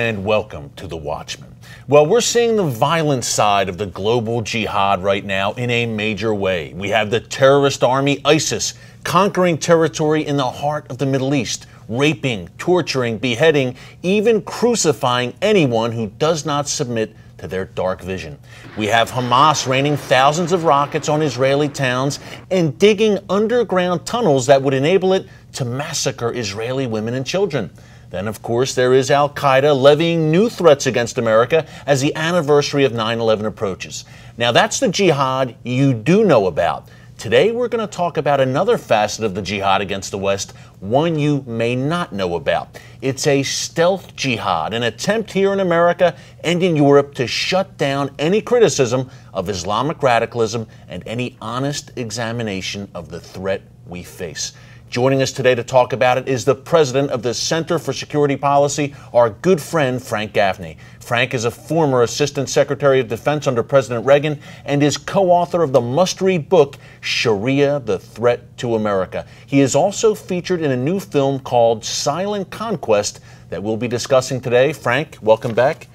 and welcome to the Watchman. Well, we're seeing the violent side of the global jihad right now in a major way. We have the terrorist army ISIS conquering territory in the heart of the Middle East, raping, torturing, beheading, even crucifying anyone who does not submit to their dark vision. We have Hamas raining thousands of rockets on Israeli towns and digging underground tunnels that would enable it to massacre Israeli women and children. Then, of course, there is Al-Qaeda levying new threats against America as the anniversary of 9/11 approaches. Now, that's the jihad you do know about. Today, we're going to talk about another facet of the jihad against the West, one you may not know about. It's a stealth jihad, an attempt here in America and in Europe to shut down any criticism of Islamic radicalism and any honest examination of the threat we face. Joining us today to talk about it is the president of the Center for Security Policy, our good friend Frank Gaffney. Frank is a former Assistant Secretary of Defense under President Reagan and is co-author of the must-read book, Sharia, the Threat to America. He is also featured in a new film called Silent Conquest that we'll be discussing today. Frank, welcome back.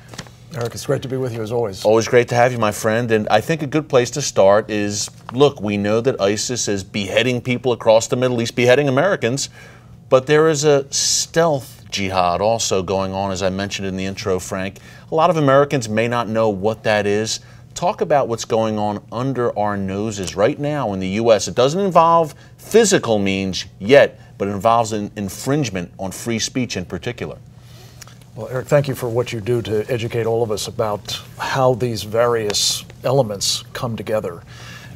Eric, it's great to be with you as always. Always great to have you, my friend. And I think a good place to start is, look, we know that ISIS is beheading people across the Middle East, beheading Americans, but there is a stealth jihad also going on, as I mentioned in the intro, Frank. A lot of Americans may not know what that is. Talk about what's going on under our noses right now in the U.S. It doesn't involve physical means yet, but it involves an infringement on free speech in particular. Well, Eric, thank you for what you do to educate all of us about how these various elements come together.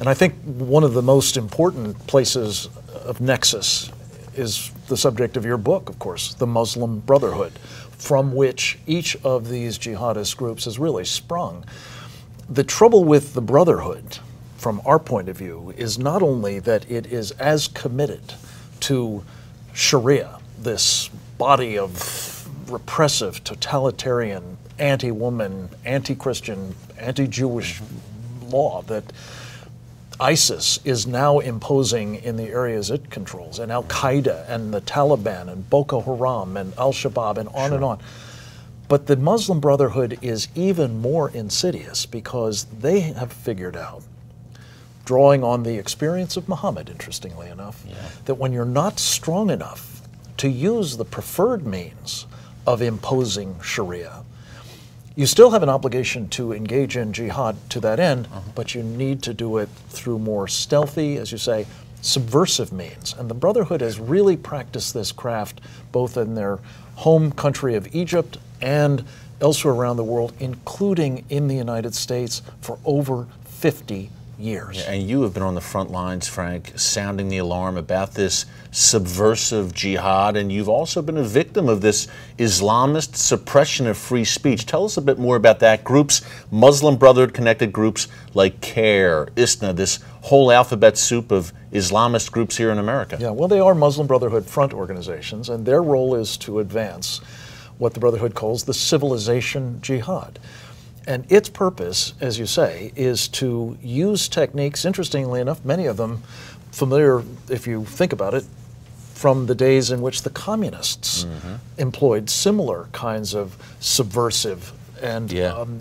And I think one of the most important places of nexus is the subject of your book, of course, the Muslim Brotherhood, from which each of these jihadist groups has really sprung. The trouble with the Brotherhood, from our point of view, is not only that it is as committed to Sharia, this body of repressive, totalitarian, anti-woman, anti-Christian, anti-Jewish law that ISIS is now imposing in the areas it controls, and Al-Qaeda and the Taliban and Boko Haram and Al-Shabaab and on and on. But the Muslim Brotherhood is even more insidious because they have figured out, drawing on the experience of Muhammad, interestingly enough, that when you're not strong enough to use the preferred means of imposing Sharia, you still have an obligation to engage in jihad to that end, but you need to do it through more stealthy, as you say, subversive means. And the Brotherhood has really practiced this craft both in their home country of Egypt and elsewhere around the world, including in the United States, for over 50 years. Yeah, and you have been on the front lines, Frank, sounding the alarm about this subversive jihad, and you've also been a victim of this Islamist suppression of free speech. Tell us a bit more about that. Groups, Muslim Brotherhood-connected groups like CARE, ISNA, this whole alphabet soup of Islamist groups here in America. Yeah, well, they are Muslim Brotherhood front organizations, and their role is to advance what the Brotherhood calls the civilization jihad. And its purpose, as you say, is to use techniques, interestingly enough, many of them familiar, if you think about it, from the days in which the communists employed similar kinds of subversive and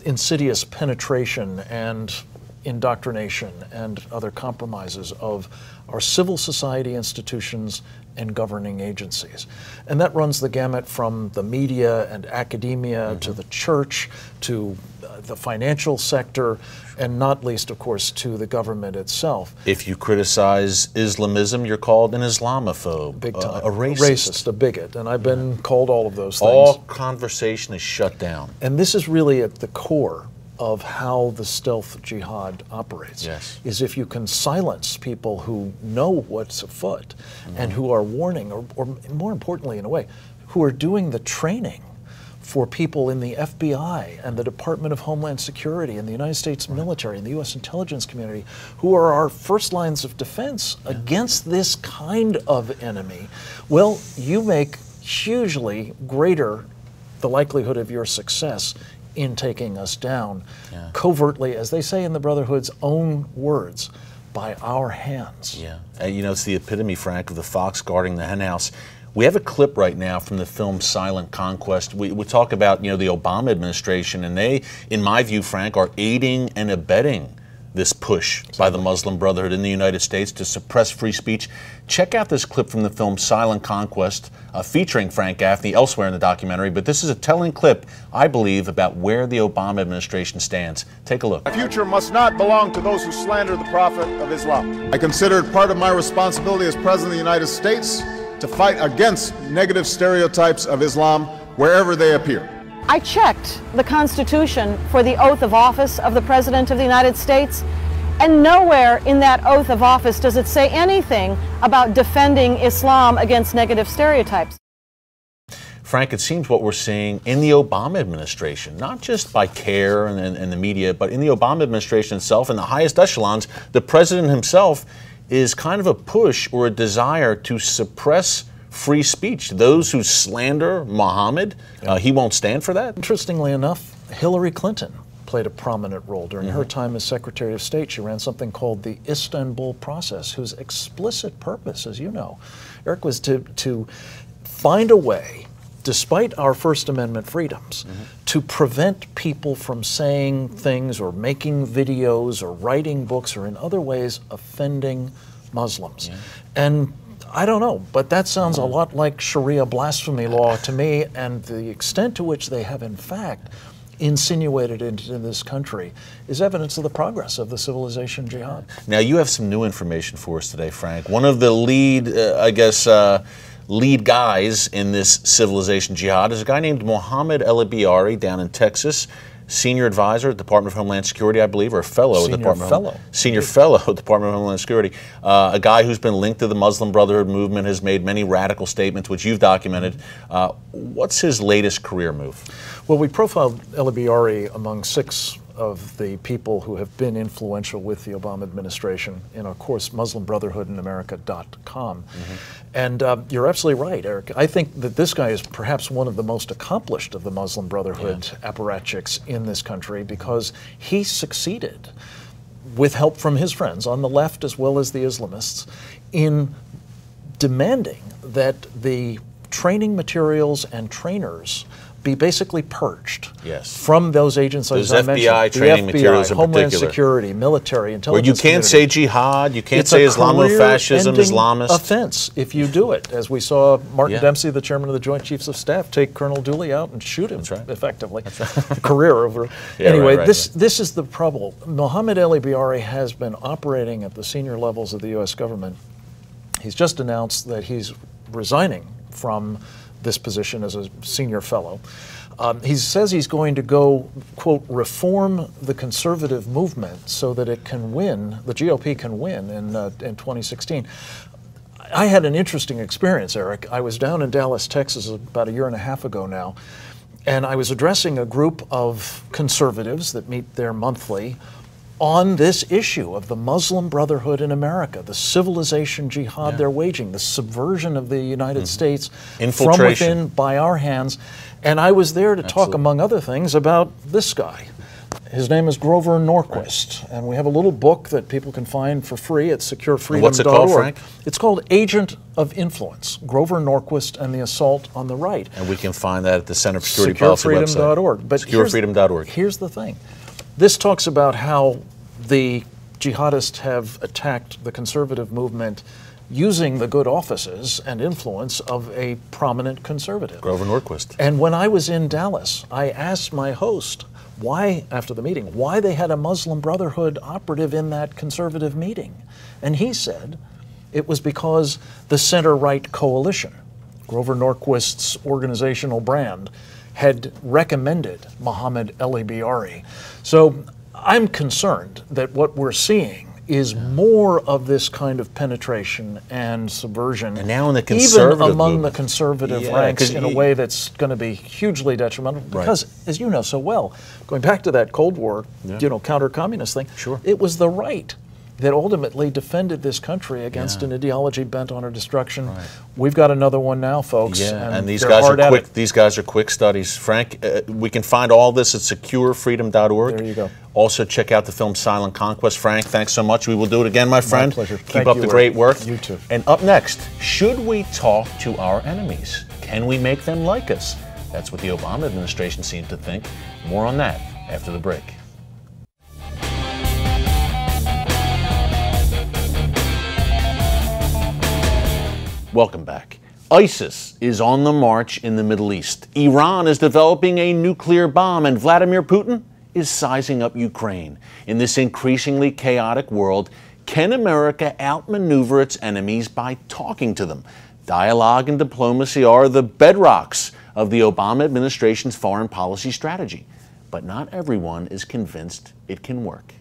insidious penetration and indoctrination and other compromises of our civil society institutions and governing agencies. And that runs the gamut from the media and academia to the church to the financial sector, and not least, of course, to the government itself. If you criticize Islamism, you're called an Islamophobe, Big time. A racist. A bigot, and I've been called all of those things. All conversation is shut down. And this is really at the core of how the stealth jihad operates. Is if you can silence people who know what's afoot and who are warning, or more importantly in a way, who are doing the training for people in the FBI and the Department of Homeland Security and the United States military and the U.S. intelligence community, who are our first lines of defense against this kind of enemy, well, you make hugely greater the likelihood of your success in taking us down covertly, as they say in the Brotherhood's own words, by our hands. You know, it's the epitome, Frank, of the fox guarding the henhouse. We have a clip right now from the film Silent Conquest. We talk about, the Obama administration, and they, in my view, Frank, are aiding and abetting this push by the Muslim Brotherhood in the United States to suppress free speech. Check out this clip from the film Silent Conquest, featuring Frank Gaffney elsewhere in the documentary, but this is a telling clip, I believe, about where the Obama administration stands. Take a look. The future must not belong to those who slander the Prophet of Islam. I consider it part of my responsibility as President of the United States to fight against negative stereotypes of Islam wherever they appear. I checked the Constitution for the oath of office of the President of the United States, and nowhere in that oath of office does it say anything about defending Islam against negative stereotypes. Frank, it seems what we're seeing in the Obama administration, not just by CARE and the media, but in the Obama administration itself, in the highest echelons, the president himself is kind of a push or a desire to suppress free speech. Those who slander Muhammad, he won't stand for that. Interestingly enough, Hillary Clinton played a prominent role during her time as Secretary of State. She ran something called the Istanbul Process, whose explicit purpose, as you know, Eric, was to find a way, despite our First Amendment freedoms, to prevent people from saying things or making videos or writing books or in other ways offending Muslims. And I don't know, but that sounds a lot like Sharia blasphemy law to me, and the extent to which they have in fact insinuated into this country is evidence of the progress of the civilization jihad. Now, you have some new information for us today, Frank. One of the lead, lead guys in this civilization jihad is a guy named Mohammed El-Biari down in Texas. Senior advisor at the Department of Homeland Security, I believe, or fellow at the Department of Senior fellow at the Department of Homeland Security. A guy who's been linked to the Muslim Brotherhood movement, has made many radical statements, which you've documented. What's his latest career move? Well, we profiled El-Biari among 6 of the people who have been influential with the Obama administration in our course, MuslimBrotherhoodInAmerica.com. And you're absolutely right, Eric. I think that this guy is perhaps one of the most accomplished of the Muslim Brotherhood apparatchiks in this country, because he succeeded, with help from his friends on the left as well as the Islamists, in demanding that the training materials and trainers be basically purged from those agencies I mentioned. FBI training materials in Homeland particular. Security, military, intelligence. Where you can't say jihad, you can't say Islamofascism, Islamist. Offense if you do it, as we saw Martin Dempsey, the chairman of the Joint Chiefs of Staff, take Colonel Dooley out and shoot him effectively. Career over. Anyway, this is the trouble. Mohammed El-Biari has been operating at the senior levels of the U.S. government. He's just announced that he's resigning from this position as a senior fellow. He says he's going to go, quote, reform the conservative movement so that it can win, the GOP can win in 2016. I had an interesting experience, Eric. I was down in Dallas, Texas about 1.5 years ago now, and I was addressing a group of conservatives that meet there monthly on this issue of the Muslim Brotherhood in America, the civilization jihad they're waging, the subversion of the United States from within by our hands. And I was there to talk, among other things, about this guy. His name is Grover Norquist, and we have a little book that people can find for free at securefreedom.org. What's it called, Frank? It's called Agent of Influence, Grover Norquist and the Assault on the Right. And we can find that at the Center for Security Policy website. Securefreedom.org. But securefreedom.org. Here's the thing. This talks about how the jihadists have attacked the conservative movement using the good offices and influence of a prominent conservative. Grover Norquist. And when I was in Dallas, I asked my host why, after the meeting, why they had a Muslim Brotherhood operative in that conservative meeting. And he said it was because the center-right coalition, Grover Norquist's organizational brand, had recommended Mohammed El-Biari. So I'm concerned that what we're seeing is more of this kind of penetration and subversion, and now in the conservative even among movement. The conservative ranks, in a way that's going to be hugely detrimental. Because, as you know so well, going back to that Cold War, counter-communist thing, it was the right that ultimately defended this country against an ideology bent on our destruction. We've got another one now, folks. And these guys are quick. These guys are quick studies. Frank, we can find all this at securefreedom.org. There you go. Also, check out the film Silent Conquest. Frank, thanks so much. We will do it again, my friend. My pleasure. Keep up the great work. You too. And up next, should we talk to our enemies? Can we make them like us? That's what the Obama administration seems to think. More on that after the break. Welcome back. ISIS is on the march in the Middle East. Iran is developing a nuclear bomb, and Vladimir Putin is sizing up Ukraine. In this increasingly chaotic world, can America outmaneuver its enemies by talking to them? Dialogue and diplomacy are the bedrocks of the Obama administration's foreign policy strategy. But not everyone is convinced it can work.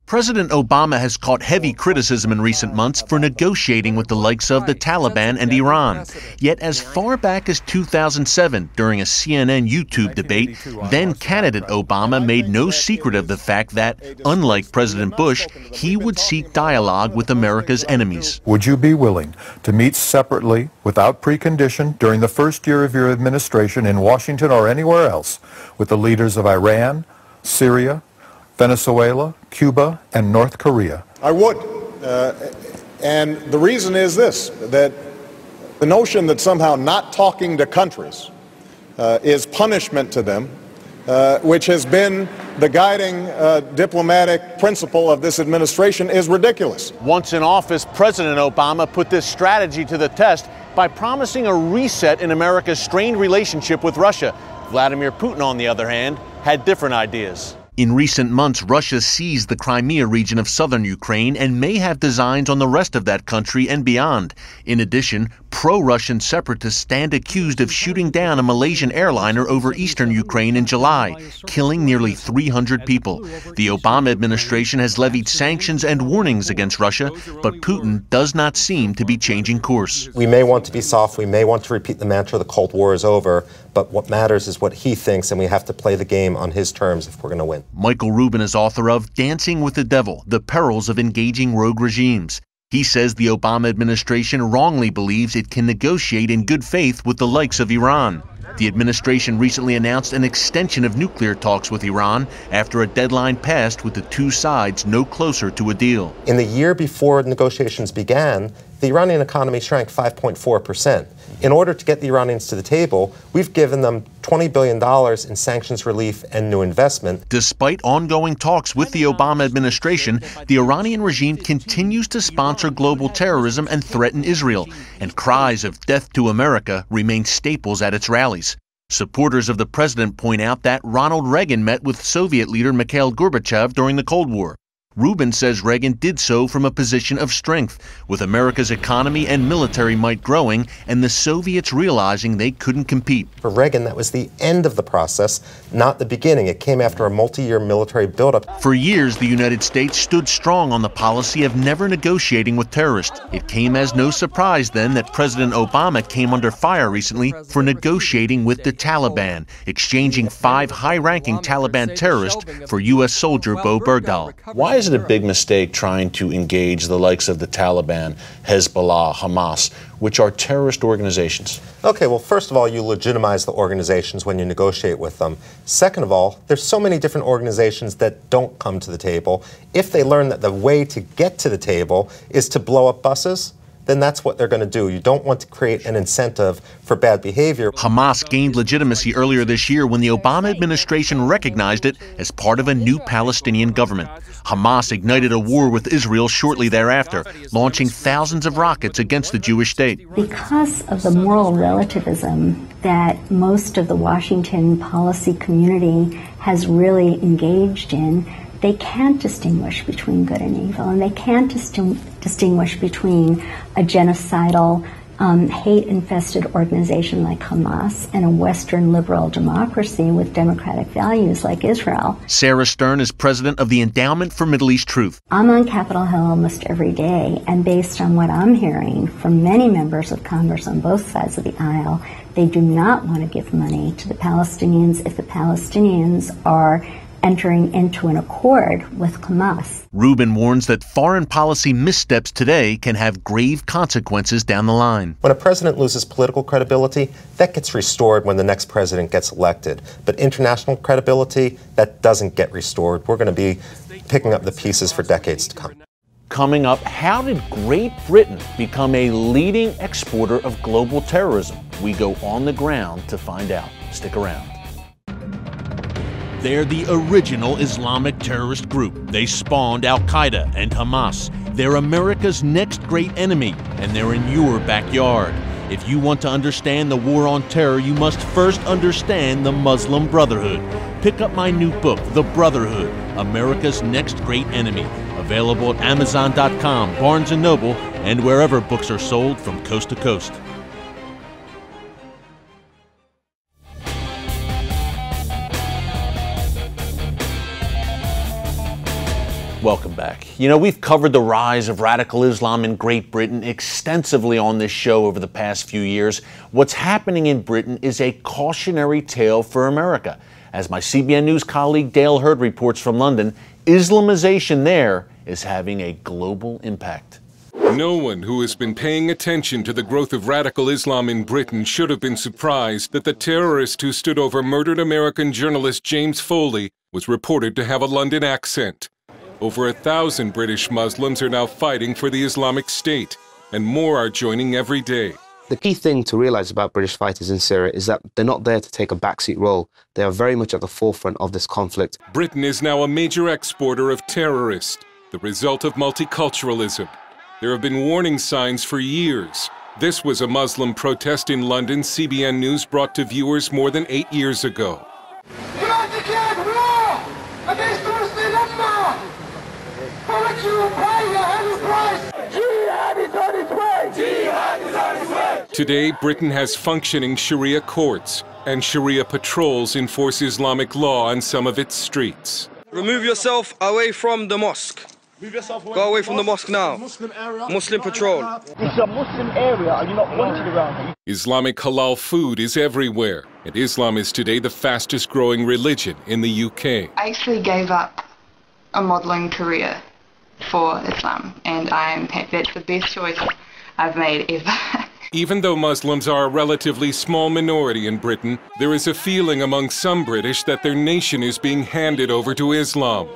President Obama has caught heavy criticism in recent months for negotiating with the likes of the Taliban and Iran. Yet as far back as 2007, during a CNN YouTube debate, then candidate Obama made no secret of the fact that, unlike President Bush, he would seek dialogue with America's enemies. Would you be willing to meet separately, without precondition, during the first year of your administration in Washington or anywhere else, with the leaders of Iran, Syria, Venezuela, Cuba, and North Korea? I would. And the reason is this, that the notion that somehow not talking to countries is punishment to them, which has been the guiding diplomatic principle of this administration, is ridiculous. Once in office, President Obama put this strategy to the test by promising a reset in America's strained relationship with Russia. Vladimir Putin, on the other hand, had different ideas. In recent months, Russia seized the Crimea region of southern Ukraine and may have designs on the rest of that country and beyond. In addition, pro-Russian separatists stand accused of shooting down a Malaysian airliner over eastern Ukraine in July, killing nearly 300 people. The Obama administration has levied sanctions and warnings against Russia, but Putin does not seem to be changing course. We may want to be soft, we may want to repeat the mantra the Cold War is over, but what matters is what he thinks, and we have to play the game on his terms if we're going to win. Michael Rubin is author of Dancing with the Devil: The Perils of Engaging Rogue Regimes. He says the Obama administration wrongly believes it can negotiate in good faith with the likes of Iran. The administration recently announced an extension of nuclear talks with Iran after a deadline passed with the two sides no closer to a deal. In the year before negotiations began, the Iranian economy shrank 5.4%. In order to get the Iranians to the table, we've given them $20 billion in sanctions relief and new investment. Despite ongoing talks with the Obama administration, the Iranian regime continues to sponsor global terrorism and threaten Israel, and cries of death to America remain staples at its rallies. Supporters of the president point out that Ronald Reagan met with Soviet leader Mikhail Gorbachev during the Cold War. Rubin says Reagan did so from a position of strength, with America's economy and military might growing and the Soviets realizing they couldn't compete. For Reagan, that was the end of the process, not the beginning. It came after a multi-year military buildup. For years, the United States stood strong on the policy of never negotiating with terrorists. It came as no surprise then that President Obama came under fire recently for negotiating with the Taliban, exchanging 5 high-ranking Taliban terrorists for U.S. soldier Bo Bergdahl. Why is it a big mistake trying to engage the likes of the Taliban, Hezbollah, Hamas, which are terrorist organizations? Okay, well, first of all, you legitimize the organizations when you negotiate with them. Second of all, there's so many different organizations that don't come to the table. If they learn that the way to get to the table is to blow up buses, then that's what they're going to do. You don't want to create an incentive for bad behavior. Hamas gained legitimacy earlier this year when the Obama administration recognized it as part of a new Palestinian government. Hamas ignited a war with Israel shortly thereafter, launching thousands of rockets against the Jewish state. Because of the moral relativism that most of the Washington policy community has really engaged in, they can't distinguish between good and evil, and they can't distinguish between a genocidal, hate-infested organization like Hamas and a Western liberal democracy with democratic values like Israel. Sarah Stern is president of the Endowment for Middle East Truth. I'm on Capitol Hill almost every day, and based on what I'm hearing from many members of Congress on both sides of the aisle, they do not want to give money to the Palestinians if the Palestinians are entering into an accord with Hamas. Rubin warns that foreign policy missteps today can have grave consequences down the line. When a president loses political credibility, that gets restored when the next president gets elected. But international credibility, that doesn't get restored. We're going to be picking up the pieces for decades to come. Coming up, how did Great Britain become a leading exporter of global terrorism? We go on the ground to find out. Stick around. They're the original Islamic terrorist group. They spawned Al-Qaeda and Hamas. They're America's next great enemy, and they're in your backyard. If you want to understand the war on terror, you must first understand the Muslim Brotherhood. Pick up my new book, The Brotherhood, America's Next Great Enemy. Available at Amazon.com, Barnes & Noble, and wherever books are sold from coast to coast. Welcome back. You know, we've covered the rise of radical Islam in Great Britain extensively on this show over the past few years. What's happening in Britain is a cautionary tale for America. As my CBN News colleague Dale Hurd reports from London, Islamization there is having a global impact. No one who has been paying attention to the growth of radical Islam in Britain should have been surprised that the terrorist who stood over murdered American journalist James Foley was reported to have a London accent. Over 1,000 British Muslims are now fighting for the Islamic State, and more are joining every day. The key thing to realize about British fighters in Syria is that they're not there to take a backseat role. They are very much at the forefront of this conflict. Britain is now a major exporter of terrorists, the result of multiculturalism. There have been warning signs for years. This was a Muslim protest in London CBN News brought to viewers more than 8 years ago. Today, Britain has functioning Sharia courts, and Sharia patrols enforce Islamic law on some of its streets. Remove yourself away from the mosque. Go away from the mosque now. Muslim patrol. This is a Muslim area and you're not wanted around here. Islamic halal food is everywhere, and Islam is today the fastest growing religion in the UK. I actually gave up a modelling career for Islam, and I'm happy. It's the best choice I've made ever. Even though Muslims are a relatively small minority in Britain, there is a feeling among some British that their nation is being handed over to Islam,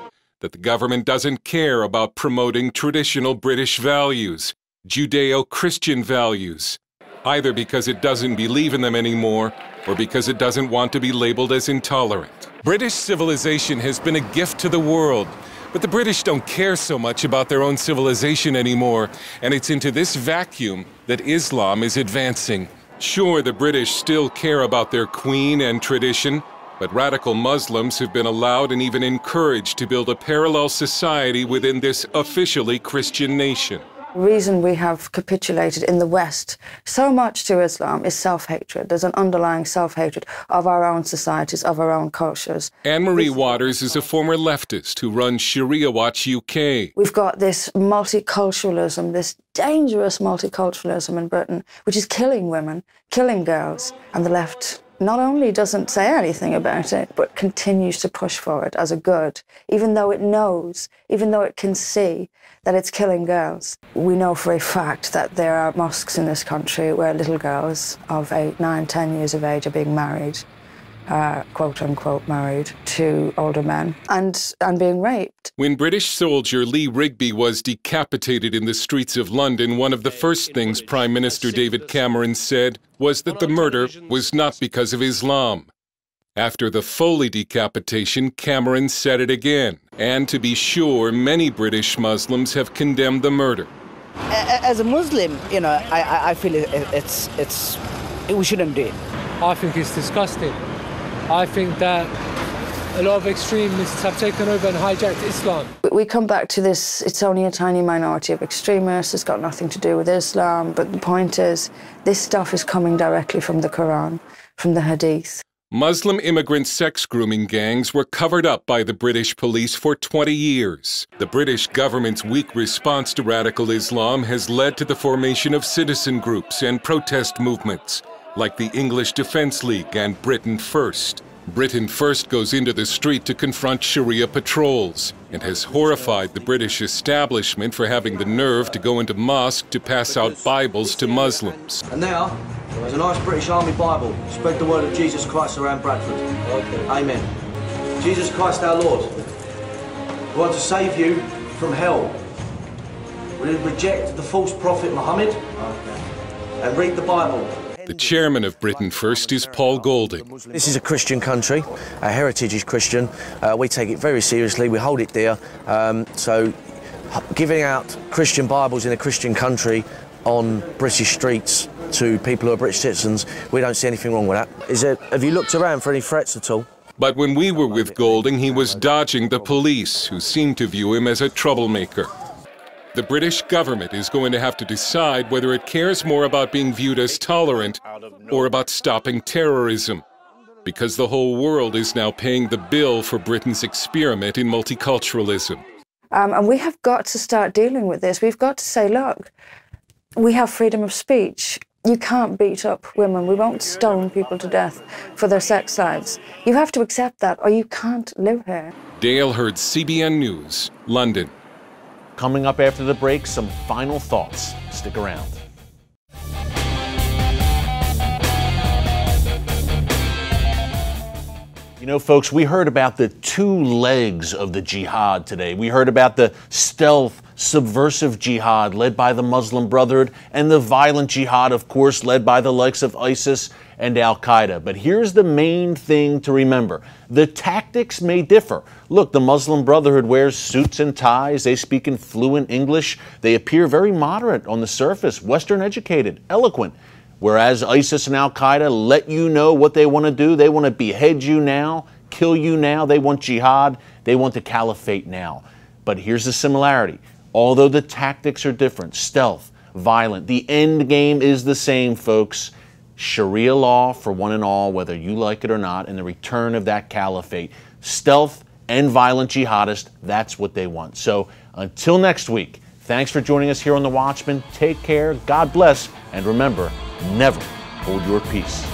that the government doesn't care about promoting traditional British values, Judeo-Christian values, either because it doesn't believe in them anymore or because it doesn't want to be labeled as intolerant. British civilization has been a gift to the world, but the British don't care so much about their own civilization anymore, and it's into this vacuum that Islam is advancing. Sure, the British still care about their queen and tradition, but radical Muslims have been allowed and even encouraged to build a parallel society within this officially Christian nation. The reason we have capitulated in the West so much to Islam is self-hatred. There's an underlying self-hatred of our own societies, of our own cultures. Anne-Marie Waters is a former leftist who runs Sharia Watch UK. We've got this multiculturalism, this dangerous multiculturalism in Britain, which is killing women, killing girls, and the left not only doesn't say anything about it, but continues to push for it as a good, even though it knows, even though it can see that it's killing girls. We know for a fact that there are mosques in this country where little girls of 8, 9, 10 years of age are being married, quote-unquote married, to older men, and being raped. When British soldier Lee Rigby was decapitated in the streets of London, one of the first things Prime Minister David Cameron said was that the murder was not because of Islam. After the Foley decapitation, Cameron said it again. And to be sure, many British Muslims have condemned the murder. As a Muslim, you know, I feel we shouldn't do it. I think it's disgusting. I think that a lot of extremists have taken over and hijacked Islam. We come back to this, it's only a tiny minority of extremists, it's got nothing to do with Islam, but the point is, this stuff is coming directly from the Quran, from the Hadith. Muslim immigrant sex grooming gangs were covered up by the British police for 20 years. The British government's weak response to radical Islam has led to the formation of citizen groups and protest movements, like the English Defence League and Britain First. Britain first goes into the street to confront Sharia patrols and has horrified the British establishment for having the nerve to go into mosque to pass out Bibles to Muslims. And now, there's a nice British Army Bible. Spread the word of Jesus Christ around Bradford. Okay. Amen. Jesus Christ our Lord, we want to save you from hell. We reject the false prophet Muhammad and read the Bible. The chairman of Britain First is Paul Golding. This is a Christian country. Our heritage is Christian. We take it very seriously. We hold it dear. So giving out Christian Bibles in a Christian country on British streets to people who are British citizens, we don't see anything wrong with that. Have you looked around for any threats at all? But when we were with Golding, he was dodging the police, who seemed to view him as a troublemaker. The British government is going to have to decide whether it cares more about being viewed as tolerant or about stopping terrorism, because the whole world is now paying the bill for Britain's experiment in multiculturalism. And we have got to start dealing with this. We've got to say, look, we have freedom of speech. You can't beat up women. We won't stone people to death for their sex lives. You have to accept that, or you can't live here. Dale Hurd, CBN News, London. Coming up after the break, some final thoughts. Stick around. You know, folks, we heard about the two legs of the jihad today. We heard about the stealth, subversive jihad led by the Muslim Brotherhood and the violent jihad, of course, led by the likes of ISIS and Al-Qaeda. But here's the main thing to remember. The tactics may differ. Look, the Muslim Brotherhood wears suits and ties. They speak in fluent English. They appear very moderate on the surface, Western educated, eloquent. Whereas ISIS and Al-Qaeda let you know what they want to do. They want to behead you now, kill you now. They want jihad. They want the caliphate now. But here's the similarity. Although the tactics are different, stealth, violent, the end game is the same, folks. Sharia law for one and all, whether you like it or not, and the return of that caliphate. Stealth and violent jihadists, that's what they want. So until next week, thanks for joining us here on The Watchman. Take care, God bless, and remember, never hold your peace.